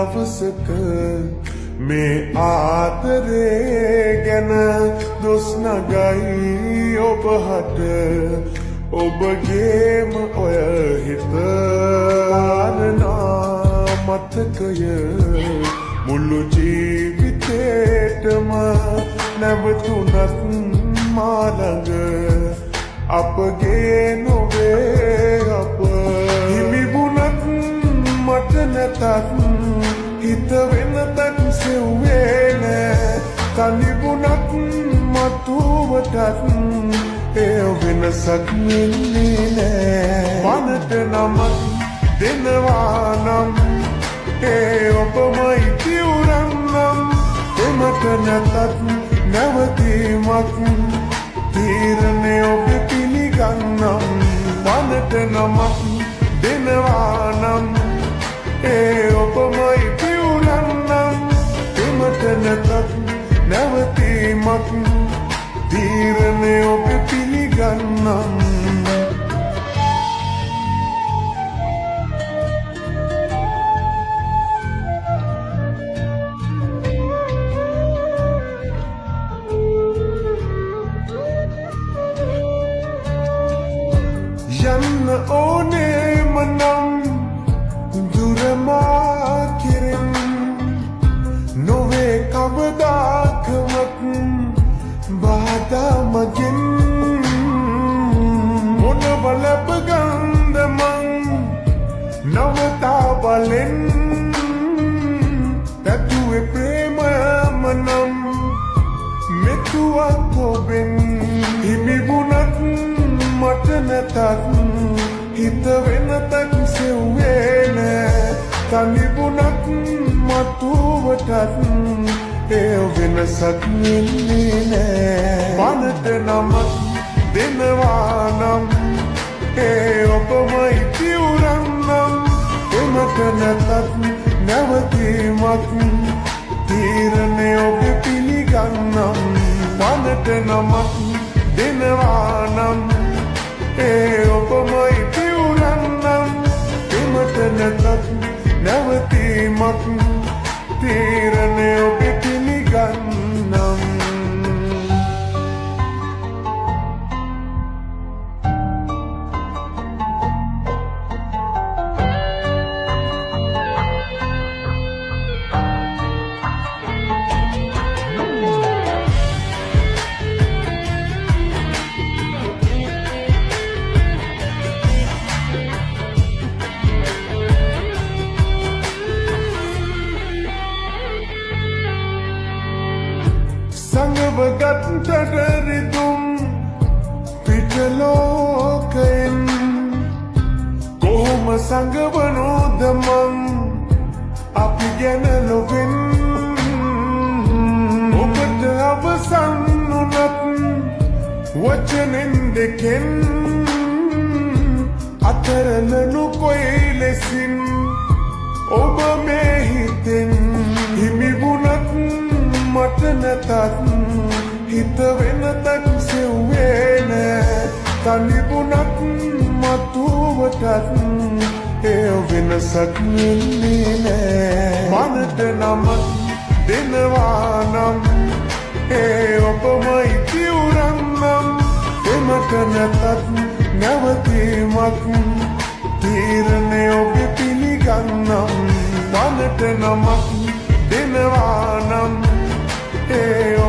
දවසක මේ ආදරේ ගැන දොස් නගයි ඔබහට ඔබගේම ඔය හිත ආරනා මතකය මුළු ජීවිතේටම නැවතුනත් මා ළඟ අපගේ නොවේ අප හිමි වුණත් මට නැතත් හිත වෙනතක් සෙව්වේ නෑ තනි වුණත් මතුවටත් එය වෙනසක් වෙන්නේ නෑ වනට නමක් දෙනවා නම් ඒ ඔබමයි තිවුරන් නම් එමට නැතත් නැවතීමක් තීරණය ඔබ පිළිගන්නම් වනට නමක් දෙනවා නම් ඒ ඔබමයි පියුරන් නම් එමට නැතත් නැවතීමක් තීරණය ඔබ පිළිගන්නම් යන්න ඕනේ මනම් දුරමා කිරෙන් නොවේ කවදාකවත් බාධා මගෙන් මොන බලප ගන්ද මං නවතා බලෙන් පැතුවේ ප්‍රේමය මනම් මෙතුවක් ඔබෙන් හිමි වුණත් මට නැතත් හිත වෙනතක් සෙව්වේ නෑ තනි වුණත් මතුවටත් එය වෙනසක් වෙන්නේ නෑ වනට නමක් දෙනවා නම් ඒ ඔබමයි තිවුරන් නම් එමට නැතත් නැවතීමක් තීරණය ඔබ පිළිගන්නම් වනට නමක් දෙනවා නම් ඒ ඔබමයි තිවුරන් නම් එමට නැතත් නැවතීමක් තීරණය ඔබ පිළිගන්නම් සංගවගත්තට රිදුම් පිටලෝකයෙන් කොහොම සංගවනෝද මං අපි ගැන ලොවෙන් ඔබට අවසන් වුණත් වචනෙන් දෙකෙන් අතරලනු කොයි ලෙසින් ඔබ මේ හිතෙන් හිමි වුණත් මට නැතත් හිත වෙනතක් සෙව්වේ නෑ තනි වුණත් මතුවටත් එය වෙනසක් වෙන්නේ නෑ වනට නමක් දෙනවා නම් ඒ ඔබමයි තිවුරන් නම් එමට නැතත් නැවතීමක් තීරණය ඔබ පිළිගන්නම් වනට නමක් දෙනවා නම් ඒ